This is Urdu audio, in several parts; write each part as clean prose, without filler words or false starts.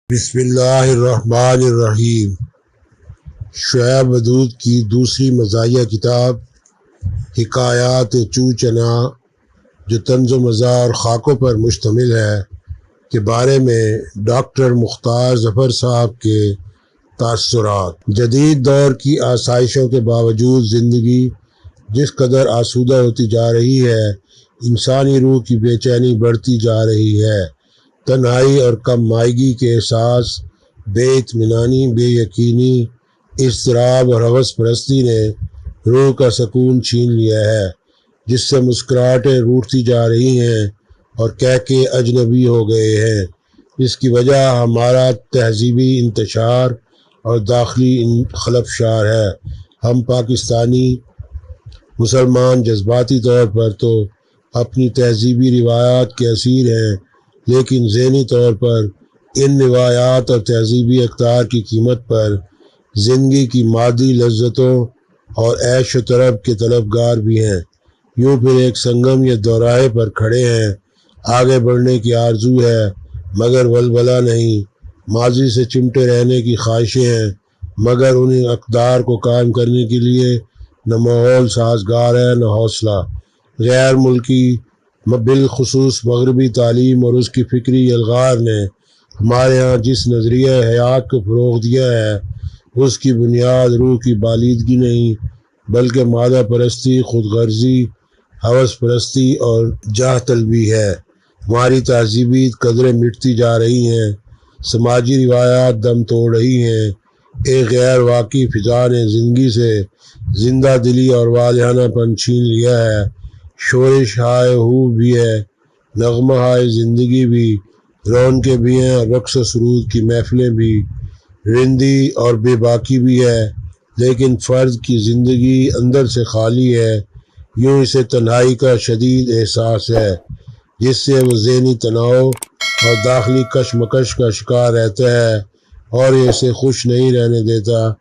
بسم اللہ الرحمن الرحیم۔ شعیب ودود کی دوسری مزاحیہ کتاب حکایات چوچنا جو طنز و مزاح اور خاکوں پر مشتمل ہے کے بارے میں ڈاکٹر مختار ظفر صاحب کے تاثرات۔ جدید دور کی آسائشوں کے باوجود زندگی جس قدر آسودہ ہوتی جا رہی ہے، انسانی روح کی بے چینی بڑھتی جا رہی ہے۔ تنہائی اور کم مائگی کے احساس، بے اطمینانی، بے یقینی، اضطراب اور ہوس پرستی نے روح کا سکون چھین لیا ہے، جس سے مسکراہٹیں روٹتی جا رہی ہیں اور کہکے اجنبی ہو گئے ہیں۔ اس کی وجہ ہمارا تہذیبی انتشار اور داخلی خلفشار ہے۔ ہم پاکستانی مسلمان جذباتی طور پر تو اپنی تہذیبی روایات کے اسیر ہیں، لیکن ذہنی طور پر ان روایات اور تہذیبی اقدار کی قیمت پر زندگی کی مادی لذتوں اور عیش و طرب کے طلبگار بھی ہیں۔ یوں پھر ایک سنگم یا دوراہے پر کھڑے ہیں۔ آگے بڑھنے کی آرزو ہے مگر ولولہ نہیں، ماضی سے چمٹے رہنے کی خواہشیں ہیں مگر انہیں اقدار کو قائم کرنے کے لیے نہ ماحول سازگار ہے نہ حوصلہ۔ غیر ملکی بالخصوص مغربی تعلیم اور اس کی فکری الغار نے ہمارے ہاں جس نظریہ حیات کو فروغ دیا ہے، اس کی بنیاد روح کی بالیدگی نہیں بلکہ مادہ پرستی، خود غرضی، ہوس پرستی اور جاہ طلبی ہے۔ ہماری تہذیبی قدریں مٹتی جا رہی ہیں، سماجی روایات دم توڑ رہی ہیں۔ ایک غیر واقعی فضا نے زندگی سے زندہ دلی اور والہانہ پن چھین لیا ہے۔ شورش ہائے ہو بھی ہے، نغمہ ہائے زندگی بھی، رونقیں بھی ہیں اور رقص و سرود کی محفلیں بھی، رندی اور بے باکی بھی ہے، لیکن فرد کی زندگی اندر سے خالی ہے۔ یوں اسے تنہائی کا شدید احساس ہے، جس سے وہ ذہنی تناؤ اور داخلی کشمکش کا شکار رہتا ہے اور یہ اسے خوش نہیں رہنے دیتا۔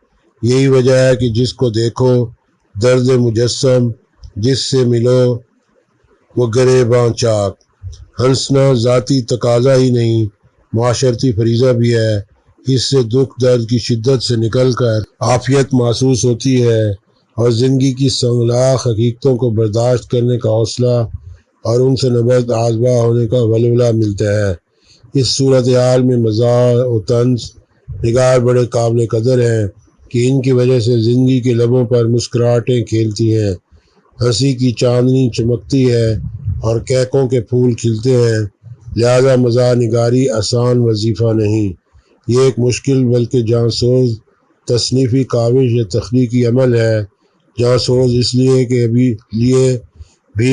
یہی وجہ ہے کہ جس کو دیکھو درد مجسم، جس سے ملو وہ گریباں چاک۔ ہنسنا ذاتی تقاضا ہی نہیں، معاشرتی فریضہ بھی ہے۔ اس سے دکھ درد کی شدت سے نکل کر عافیت محسوس ہوتی ہے اور زندگی کی سنگلاخ حقیقتوں کو برداشت کرنے کا حوصلہ اور ان سے نبرد آزما ہونے کا ولولہ ملتا ہے۔ اس صورتحال میں مزاح و طنز نگار بڑے قابل قدر ہیں کہ ان کی وجہ سے زندگی کے لبوں پر مسکراہٹیں کھیلتی ہیں، ہنسی کی چاندنی چمکتی ہے اور کہکوں کے پھول کھلتے ہیں۔ لہذا مزاح نگاری آسان وظیفہ نہیں، یہ ایک مشکل بلکہ جان سوز تصنیفی کاوش یا تخلیقی عمل ہے۔ جان سوز اس لیے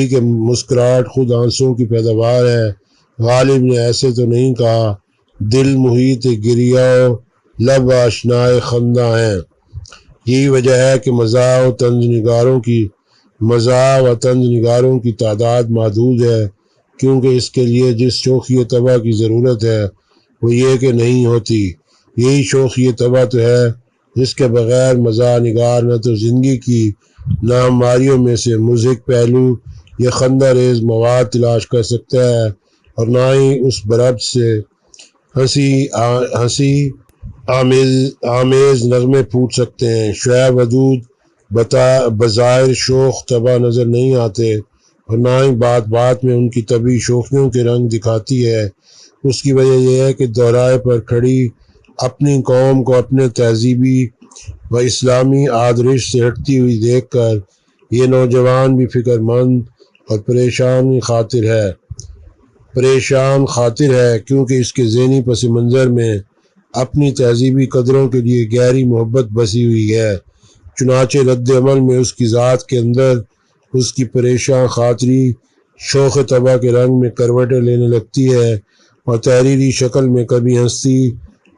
کہ مسکراہٹ خود آنسوؤں کی پیداوار ہے۔ غالب نے ایسے تو نہیں کہا، دل محیط گریہو لب آشنائے خنداں ہیں۔ یہی وجہ ہے کہ مزاح و طنز نگاروں کی تعداد محدود ہے، کیونکہ اس کے لیے جس شوخی طبع کی ضرورت ہے وہ یہ کہ نہیں ہوتی۔ یہی شوخی طبع تو ہے جس کے بغیر مزاح نگار نہ تو زندگی کی ناہمواریوں میں سے مضحک پہلو یا خندہ ریز مواد تلاش کر سکتا ہے اور نہ ہی اس بربط سے ہنسی آمیز نغمے پھوٹ سکتے ہیں۔ شعیب ودود بظاہر شوخ طبع نظر نہیں آتے اور نہ ہی بات بات میں ان کی طبعی شوخیوں کے رنگ دکھاتی ہے۔ اس کی وجہ یہ ہے کہ دوراہے پر کھڑی اپنی قوم کو اپنے تہذیبی و اسلامی آدرش سے ہٹتی ہوئی دیکھ کر یہ نوجوان بھی فکر مند اور پریشان خاطر ہے، کیونکہ اس کے ذہنی پس منظر میں اپنی تہذیبی قدروں کے لیے گہری محبت بسی ہوئی ہے۔ چنانچہ رد عمل میں اس کی ذات کے اندر اس کی پریشان خاطری شوخ طبع کے رنگ میں کروٹیں لینے لگتی ہے اور تحریری شکل میں کبھی ہنستی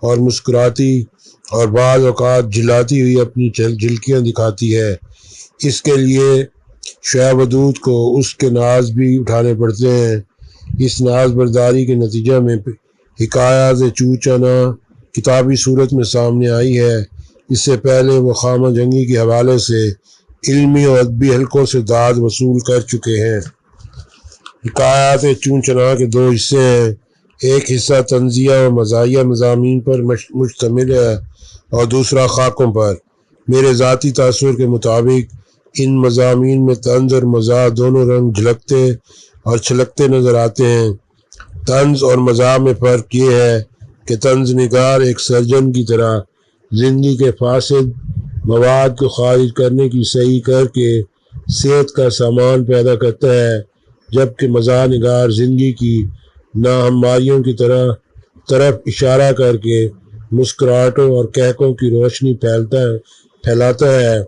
اور مسکراتی اور بعض اوقات جھلاتی ہوئی اپنی جھلکیاں دکھاتی ہے۔ اس کے لیے شعیب ودود کو اس کے ناز بھی اٹھانے پڑتے ہیں۔ اس ناز برداری کے نتیجہ میں حکایات چوچنا کتابی صورت میں سامنے آئی ہے۔ اس سے پہلے وہ خامہ جنگی کے حوالے سے علمی اور ادبی حلقوں سے داد وصول کر چکے ہیں۔ حکایات چوچنا کے دو حصے ہیں، ایک حصہ طنزیہ و مزاحیہ مضامین پر مشتمل ہے اور دوسرا خاکوں پر۔ میرے ذاتی تاثر کے مطابق ان مضامین میں طنز اور مزاح دونوں رنگ جھلکتے اور چھلکتے نظر آتے ہیں۔ طنز اور مزاح میں فرق یہ ہے کہ طنز نگار ایک سرجن کی طرح زندگی کے فاسد مواد کو خارج کرنے کی صحیح کر کے صحت کا سامان پیدا کرتا ہے، جبکہ مزاح نگار زندگی کی ناہمواریوں کی طرف اشارہ کر کے مسکراہٹوں اور کہکوں کی روشنی پھیلاتا ہے۔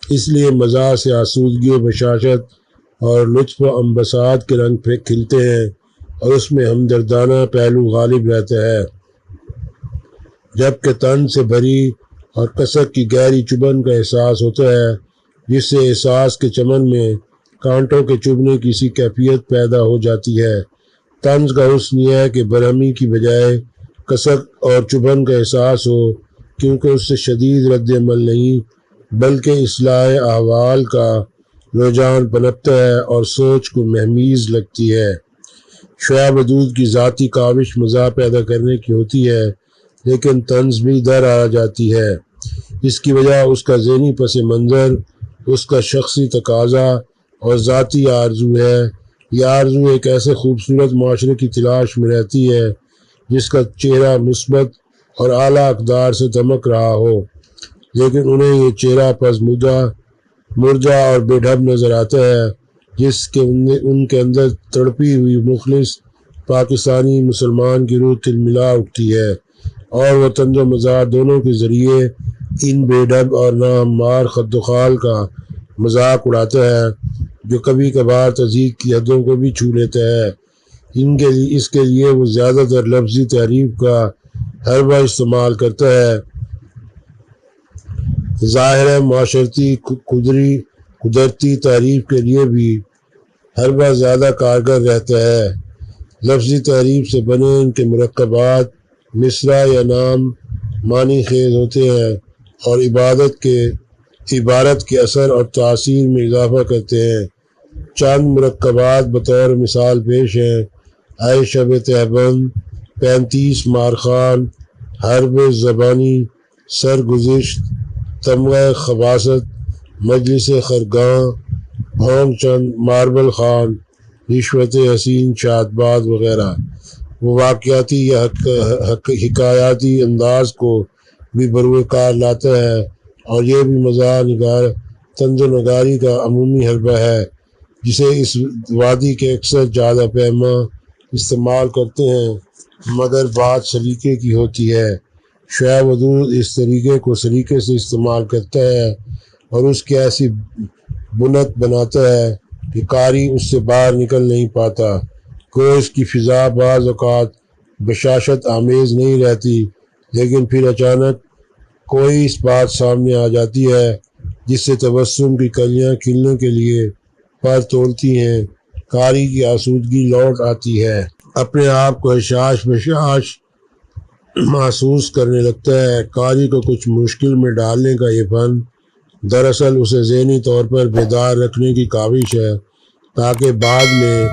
اس لیے مزاح سے آسودگی و بشاشت اور لطف و انبساط کے رنگ کھلتے ہیں اور اس میں ہمدردانہ پہلو غالب رہتا ہے، جبکہ طنز سے بھری اور کسک کی گہری چبھن کا احساس ہوتا ہے، جس سے احساس کے چمن میں کانٹوں کے چبھنے کی سی کیفیت پیدا ہو جاتی ہے۔ طنز کا حسن یہ ہے کہ برہمی کی بجائے کسک اور چبھن کا احساس ہو، کیونکہ اس سے شدید رد عمل نہیں بلکہ اصلاح احوال کا رجحان پنپتا ہے اور سوچ کو مہمیز لگتی ہے۔ شعیب ودود کی ذاتی کاوش مزاح پیدا کرنے کی ہوتی ہے، لیکن طنز بھی در آ جاتی ہے۔ اس کی وجہ اس کا ذہنی پس منظر، اس کا شخصی تقاضا اور ذاتی آرزو ہے۔ یہ آرزو ایک ایسے خوبصورت معاشرے کی تلاش میں رہتی ہے جس کا چہرہ مثبت اور اعلیٰ اقدار سے دمک رہا ہو، لیکن انہیں یہ چہرہ پس مرجا اور بے ڈھب نظر آتا ہے، جس کے ان کے اندر تڑپی ہوئی مخلص پاکستانی مسلمان کی روح تلملا اٹھتی ہے، اور وہ طنز و مزاح دونوں کے ذریعے ان بے ڈھب اور ناہموار خد و خال کا مذاق اڑاتا ہے، جو کبھی کبھار تضحیک کی حدوں کو بھی چھو لیتا ہے۔ اس کے لیے وہ زیادہ تر لفظی تعریف کا حربہ استعمال کرتا ہے۔ ظاہر ہے معاشرتی قدرتی تعریف کے لیے بھی حربہ زیادہ کارگر رہتا ہے۔ لفظی تعریف سے بنے ان کے مرکبات مصرع یا نام معنی خیز ہوتے ہیں اور عبارت کے اثر اور تاثیر میں اضافہ کرتے ہیں۔ چند مرکبات بطور مثال پیش ہیں: اے شب تہبند، 35 مارخان، حرب زبانی، سرگزشت، تمغہ خباثت، مجلس خرگاں، بھونک چند، ماربل خان، رشوت حسین، شادباد وغیرہ۔ وہ واقعاتی یا حکایاتی انداز کو بھی بروئے کار لاتا ہے، اور یہ بھی مزاح طنز و نگاری کا عمومی حربہ ہے جسے اس وادی کے اکثر جادہ پیما استعمال کرتے ہیں، مگر بات سلیقے کی ہوتی ہے۔ شعیب ودود اس طریقے کو سلیقے سے استعمال کرتا ہے اور اس کی ایسی بنت بناتا ہے کہ قاری اس سے باہر نکل نہیں پاتا۔ گویا اس کی فضا بعض اوقات بشاشت آمیز نہیں رہتی، لیکن پھر اچانک کوئی اس بات سامنے آ جاتی ہے جس سے تبسم کی کلیاں کھلنے کے لیے پر تولتی ہیں، قاری کی آسودگی لوٹ آتی ہے، اپنے آپ کو حشاش بشاش محسوس کرنے لگتا ہے۔ قاری کو کچھ مشکل میں ڈالنے کا یہ فن دراصل اسے ذہنی طور پر بیدار رکھنے کی کاوش ہے، تاکہ بعد میں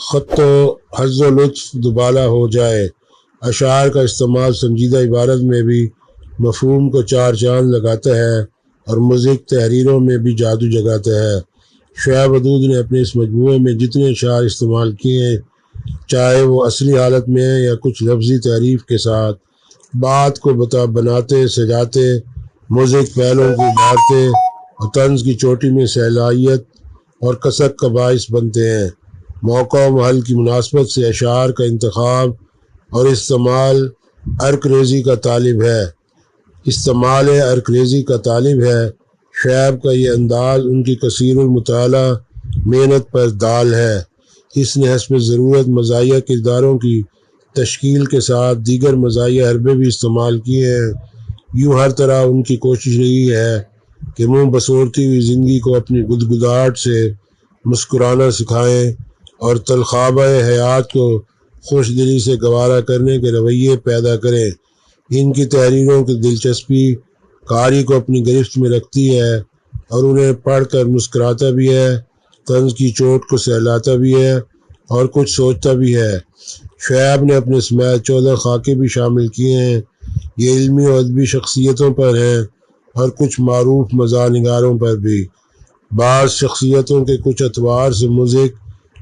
خط و حظ و لطف دوبالا ہو جائے۔ اشعار کا استعمال سنجیدہ عبارت میں بھی مفہوم کو چار چاند لگاتا ہے اور مضحک تحریروں میں بھی جادو جگاتا ہے۔ شعیب ودود نے اپنے اس مجموعے میں جتنے اشعار استعمال کیے ہیں، چاہے وہ اصلی حالت میں ہیں یا کچھ لفظی تعریف کے ساتھ، بات کو بناتے سجاتے، مضحک پہلوؤں کو ابھارتے اور طنز کی چوٹی میں صلاحیت اور کسک کا باعث بنتے ہیں۔ موقع و محل کی مناسبت سے اشعار کا انتخاب اور استعمال ارکریزی کا طالب ہے۔ شعیب کا یہ انداز ان کی کثیر المطالعہ محنت پر دال ہے۔ اس نے حسب ضرورت مزاحیہ کرداروں کی تشکیل کے ساتھ دیگر مزاحیہ حربے بھی استعمال کیے ہیں۔ یوں ہر طرح ان کی کوشش رہی ہے کہ منہ بسورتی ہوئی زندگی کو اپنی گدگداہٹ سے مسکرانا سکھائیں اور تلخابہ حیات کو خوش دلی سے گوارا کرنے کے رویے پیدا کریں۔ ان کی تحریروں کی دلچسپی قاری کو اپنی گرفت میں رکھتی ہے اور انہیں پڑھ کر مسکراتا بھی ہے، طنز کی چوٹ کو سہلاتا بھی ہے اور کچھ سوچتا بھی ہے۔ شعیب نے اپنے سمیت 14 خاکے بھی شامل کیے ہیں۔ یہ علمی اور ادبی شخصیتوں پر ہیں اور کچھ معروف مزاح نگاروں پر بھی۔ بعض شخصیتوں کے کچھ اعتبار سے مضحک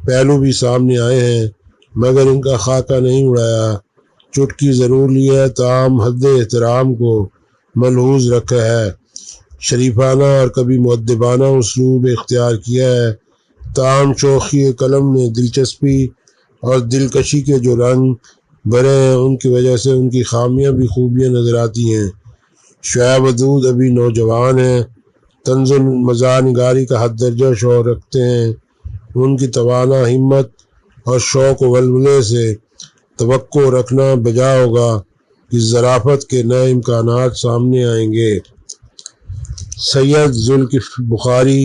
پہلو بھی سامنے آئے ہیں، مگر ان کا خاکہ نہیں اڑایا۔ چٹکی ضرور لی ہے، تاہم حد احترام کو ملحوظ رکھا ہے۔ شریفانہ اور کبھی مؤدبانہ اسلوب اختیار کیا ہے، تاہم شوخی قلم نے دلچسپی اور دلکشی کے جو رنگ بھرے ہیں، ان کی وجہ سے ان کی خامیاں بھی خوبیاں نظر آتی ہیں۔ شعیب ودود ابھی نوجوان ہیں، طنز و مزاح نگاری کا حد درجہ شعور رکھتے ہیں۔ ان کی توانا ہمت اور شوق و ولولے سے توقع رکھنا بجا ہوگا کہ ظرافت کے نئے امکانات سامنے آئیں گے۔ سید ذوالکفل بخاری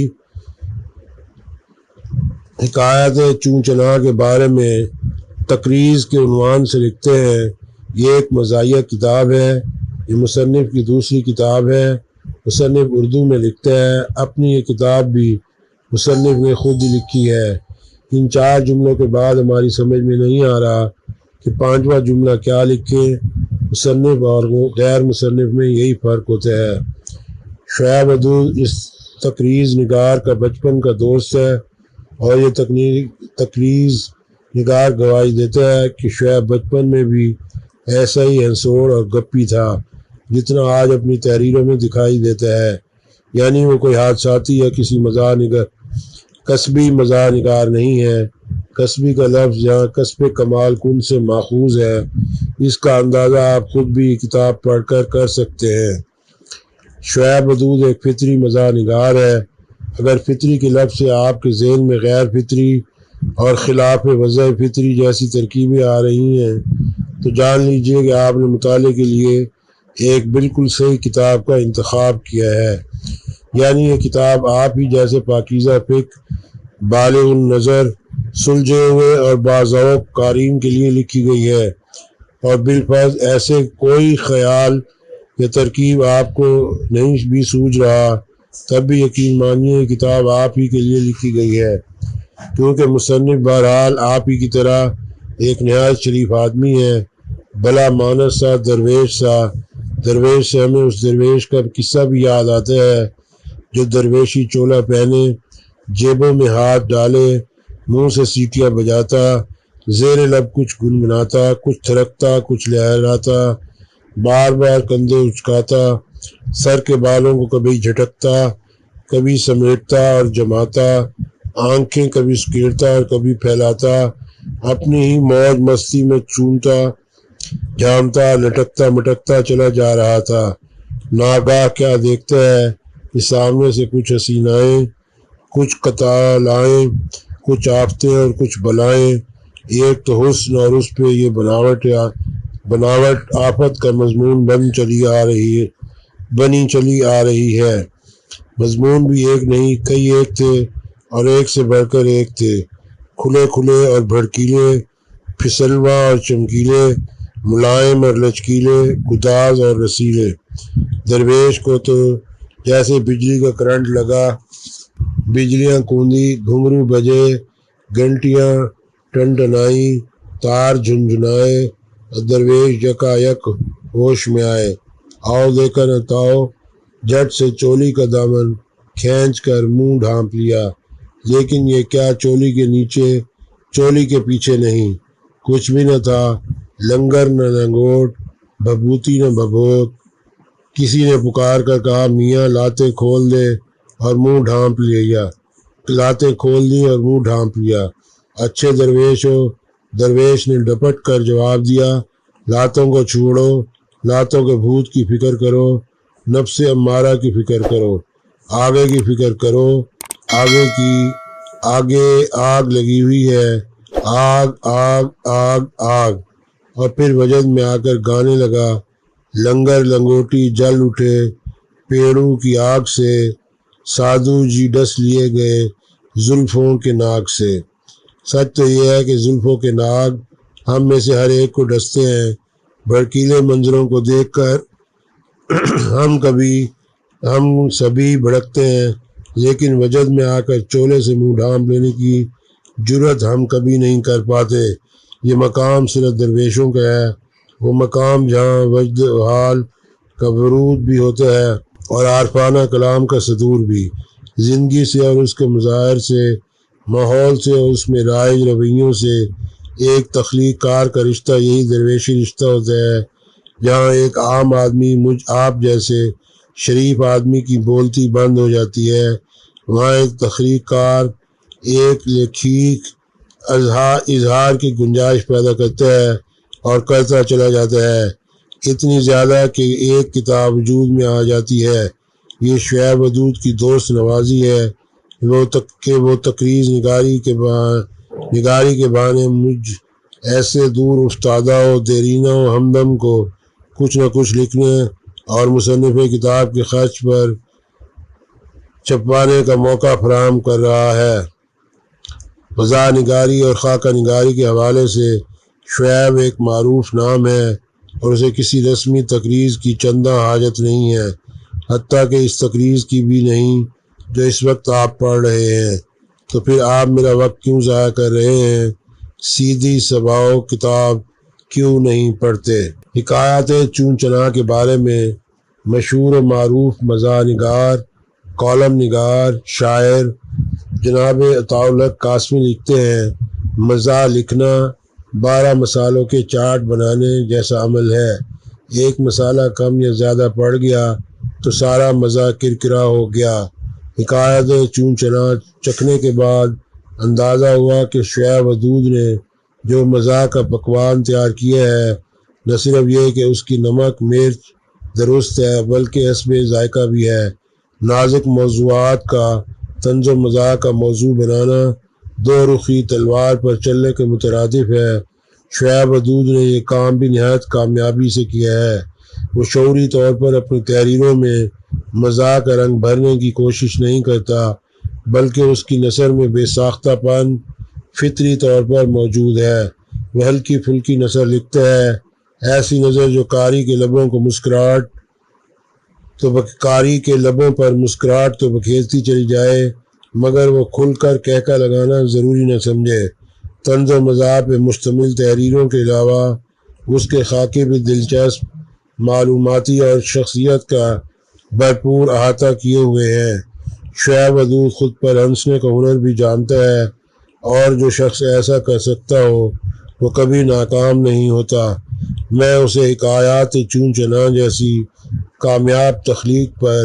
حکایت چوں چناں کے بارے میں تقریض کے عنوان سے لکھتے ہیں، یہ ایک مزاحیہ کتاب ہے۔ یہ مصنف کی دوسری کتاب ہے۔ مصنف اردو میں لکھتا ہے۔ اپنی یہ کتاب بھی مصنف نے خود ہی لکھی ہے۔ ان 4 جملوں کے بعد ہماری سمجھ میں نہیں آ رہا کہ 5واں جملہ کیا لکھیں۔ مصنف اور غیر مصنف میں یہی فرق ہوتا ہے۔ شعیب ودود اس تقریض نگار کا بچپن کا دوست ہے، اور یہ تقریض نگار گواہی دیتا ہے کہ شعیب بچپن میں بھی ایسا ہی ہنسوڑ اور گپی تھا جتنا آج اپنی تحریروں میں دکھائی دیتا ہے۔ یعنی وہ کوئی حادثاتی یا کسی کسبی مزاح نگار نہیں ہے۔ کسبی کا لفظ یہاں کسب کمال کن سے ماخوذ ہے۔ اس کا اندازہ آپ خود بھی کتاب پڑھ کر سکتے ہیں۔ شعیب ودود ایک فطری مزاح نگار ہے۔ اگر فطری کے لفظ سے آپ کے ذہن میں غیر فطری اور خلاف وضع فطری جیسی ترکیبیں آ رہی ہیں تو جان لیجئے کہ آپ نے مطالعے کے لیے ایک بالکل صحیح کتاب کا انتخاب کیا ہے۔ یعنی یہ کتاب آپ ہی جیسے پاکیزہ فکر، بالغ النظر، سلجھے ہوئے اور باذوق قارئین کے لیے لکھی گئی ہے، اور بالفرض ایسے کوئی خیال یا ترکیب آپ کو نہیں بھی سوجھ رہا، تب بھی یقین مانیے کتاب آپ ہی کے لیے لکھی گئی ہے، کیونکہ مصنف بہرحال آپ ہی کی طرح ایک نہایت شریف آدمی ہے، بلا مانس سا، درویش سا۔ درویش سے ہمیں اس درویش کا قصہ بھی یاد آتا ہے جو درویشی چولا پہنے، جیبوں میں ہاتھ ڈالے، منہ سے سیٹیاں بجاتا، زیر لب کچھ گنگناتا، کچھ تھرکتا، کچھ لہراتا، بار بار کندھے اچکاتا، سر کے بالوں کو کبھی جھٹکتا، کبھی سمیٹتا اور جماتا، آنکھیں کبھی سکیڑتا اور کبھی پھیلاتا، اپنی ہی موج مستی میں چومتا، جھامتا، لٹکتا مٹکتا چلا جا رہا تھا۔ ناگاہ کیا دیکھتا ہے کہ سامنے سے کچھ حسینائیں، کچھ قتالائیں، کچھ آفتیں اور کچھ بلائیں، ایک تو حسن اور اس پہ یہ بناوٹ آفت کا مضمون بنی چلی آ رہی ہے۔ مضمون بھی ایک نہیں، کئی ایک تھے، اور ایک سے بڑھ کر ایک تھے، کھلے کھلے اور بھڑکیلے، پھسلواں اور چمکیلے، ملائم اور لچکیلے، گداز اور رسیلے۔ درویش کو تو جیسے بجلی کا کرنٹ لگا، بجلیاں کوندی، گھنگرو بجے، گھنٹیاں ٹنٹنائیں، تار جھنجھنائے، اور درویش یکا یک ہوش میں آئے۔ آؤ دیکھا نہ تاؤ، جھٹ سے چولی کا دامن کھینچ کر منہ ڈھانپ لیا، لیکن یہ کیا چولی کے نیچے، چولی کے پیچھے نہیں، کچھ بھی نہ تھا، لنگر نہ لنگوٹ، بھبھوتی نہ بھبھوت۔ کسی نے پکار کر کہا، میاں لاتیں کھول دے، اور منہ ڈھانپ لیا۔ لاتیں کھول دی اور منہ ڈھانپ لیا۔ اچھے درویش ہو؟ درویش نے ڈپٹ کر جواب دیا، لاتوں کو چھوڑو، لاتوں کے بھوت کی فکر کرو، نفس امارہ کی فکر کرو، آگے کی فکر کرو، آگے آگ لگی ہوئی ہے، آگ آگ آگ آگ۔ اور پھر وجد میں آ کر گانے لگا، لنگر لنگوٹی جل اٹھے پیڑوں کی آگ سے، سادھو جی ڈس لیے گئے زلفوں کے ناگ سے۔ سچ تو یہ ہے کہ زلفوں کے ناگ ہم میں سے ہر ایک کو ڈستے ہیں۔ بھڑکیلے منظروں کو دیکھ کر ہم سبھی بھڑکتے ہیں، لیکن وجد میں آ کر چولے سے منہ ڈھانپ لینے کی جرت ہم کبھی نہیں کر پاتے۔ یہ مقام صرف درویشوں کا ہے، وہ مقام جہاں وجد حال کا ورود بھی ہوتا ہے اور عارفانہ کلام کا صدور بھی۔ زندگی سے اور اس کے مظاہر سے، ماحول سے اور اس میں رائج رویوں سے ایک تخلیق کار کا رشتہ یہی درویشی رشتہ ہوتا ہے۔ جہاں ایک عام آدمی مجھ آپ جیسے شریف آدمی کی بولتی بند ہو جاتی ہے، وہاں ایک تخلیق کار ایک لکھیک اظہار کی گنجائش پیدا کرتا ہے اور کرتا چلا جاتا ہے، اتنی زیادہ کہ ایک کتاب وجود میں آ جاتی ہے۔ یہ شعیب ودود کی دوست نوازی ہے کہ وہ تقریر نگاری کے بہانے مجھ ایسے دور افتادہ و دیرینہ و ہمدم کو کچھ نہ کچھ لکھنے اور مصنف کتاب کے خرچ پر چھپوانے کا موقع فراہم کر رہا ہے۔ مزاح نگاری اور خاکہ نگاری کے حوالے سے شعیب ایک معروف نام ہے اور اسے کسی رسمی تقریر کی چندہ حاجت نہیں ہے، حتیٰ کہ اس تقریر کی بھی نہیں جو اس وقت آپ پڑھ رہے ہیں۔ تو پھر آپ میرا وقت کیوں ضائع کر رہے ہیں؟ سیدھی سباؤ کتاب کیوں نہیں پڑھتے؟ حکایات چون چنا کے بارے میں مشہور و معروف مزاح نگار، کالم نگار، شاعر جناب عطاءالحق قاسمی لکھتے ہیں، مزاح لکھنا 12 مصالحوں کے چاٹ بنانے جیسا عمل ہے۔ ایک مصالحہ کم یا زیادہ پڑ گیا تو سارا مزاح کرکرا ہو گیا۔ حکایت چون چنا چکھنے کے بعد اندازہ ہوا کہ شعیب ودود نے جو مزاح کا پکوان تیار کیا ہے، نہ صرف یہ کہ اس کی نمک مرچ درست ہے بلکہ حسب ذائقہ بھی ہے۔ نازک موضوعات کا طنز و مزاح کا موضوع بنانا دو رخی تلوار پر چلنے کے مترادف ہے۔ شعیب ودود نے یہ کام بھی نہایت کامیابی سے کیا ہے۔ وہ شعوری طور پر اپنی تحریروں میں مزاح کا رنگ بھرنے کی کوشش نہیں کرتا، بلکہ اس کی نثر میں بے ساختہ پن فطری طور پر موجود ہے۔ وہ ہلکی پھلکی نثر لکھتا ہے، ایسی نثر جو قاری کے لبوں پر مسکراہٹ تو بکھیرتی چلی جائے مگر وہ کھل کر کہکا لگانا ضروری نہ سمجھے۔ طنز و مزاح پہ مشتمل تحریروں کے علاوہ اس کے خاکے بھی دلچسپ، معلوماتی اور شخصیت کا بھرپور احاطہ کیے ہوئے ہیں۔ شعیب ودود خود پر ہنسنے کا ہنر بھی جانتا ہے اور جو شخص ایسا کر سکتا ہو وہ کبھی ناکام نہیں ہوتا۔ میں اسے حکایات چون چنا جیسی کامیاب تخلیق پر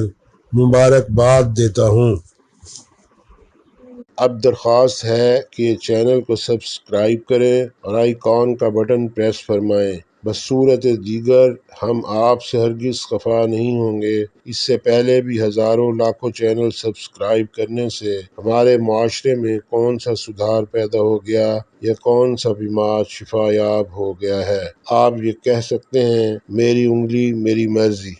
مبارکباد دیتا ہوں۔ اب درخواست ہے کہ چینل کو سبسکرائب کریں اور آئیکن کا بٹن پریس فرمائیں۔ بصورت دیگر ہم آپ سے ہرگز خفا نہیں ہوں گے۔ اس سے پہلے بھی ہزاروں لاکھوں چینل سبسکرائب کرنے سے ہمارے معاشرے میں کون سا سدھار پیدا ہو گیا یا کون سا بیمار شفا یاب ہو گیا ہے؟ آپ یہ کہہ سکتے ہیں میری انگلی میری مرضی۔